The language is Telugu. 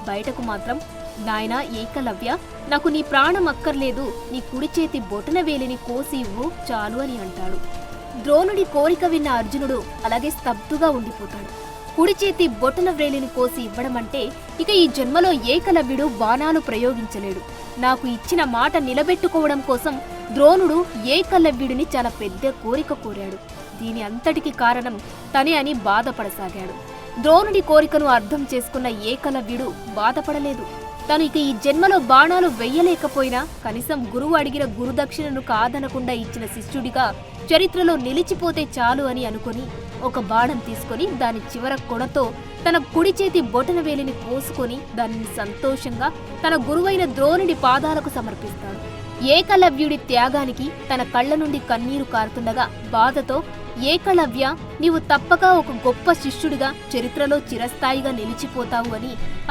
బయటకు మాత్రం నాయనా ఏకలవ్య, నాకు నీ ప్రాణం అక్కర్లేదు, నీ కుడి చేతి బొటన వేలిని కోసి ఇవ్వు చాలు అని అంటాడు. ద్రోణుడి కోరిక విన్న అర్జునుడు అలాగే స్తబ్దుగా ఉండిపోతాడు. కుడి చేతి బొటన వ్రేలిని కోసి ఇవ్వడమంటే ఇక ఈ జన్మలో ఏకలవ్యుడు బాణాలు ప్రయోగించలేడు. నాకు ఇచ్చిన మాట నిలబెట్టుకోవడం కోసం ద్రోణుడు ఏకలవ్యుడిని చాలా పెద్ద కోరిక కోరాడు. దీని అంతటికి కారణం తనే అని బాధపడసాగాడు. ద్రోణుడి కోరికను అర్థం చేసుకున్న ఏకలవ్యుడు బాధపడలేదు. తను ఇక ఈ జన్మలో బాణాలు వెయ్యలేకపోయినా కనీసం గురువు అడిగిన గురుదక్షిణను కాదనకుండా ఇచ్చిన శిష్యుడిగా చరిత్రలో నిలిచిపోతే చాలు అని అనుకుని ఒక బాణం తీసుకుని దాని చివర కొనతో తన కుడి చేతి బొటన వేలిని కోసుకొని దానిని సంతోషంగా తన గురువైన ద్రోణుడి పాదాలకు సమర్పిస్తాడు. ఏకలవ్యుడి త్యాగానికి తన కళ్ళ నుండి కన్నీరు కారుతుండగా బాధతో, ఏకలవ్య, నీవు తప్పక ఒక గొప్ప శిష్యుడిగా చరిత్రలో చిరస్థాయిగా నిలిచిపోతావు అని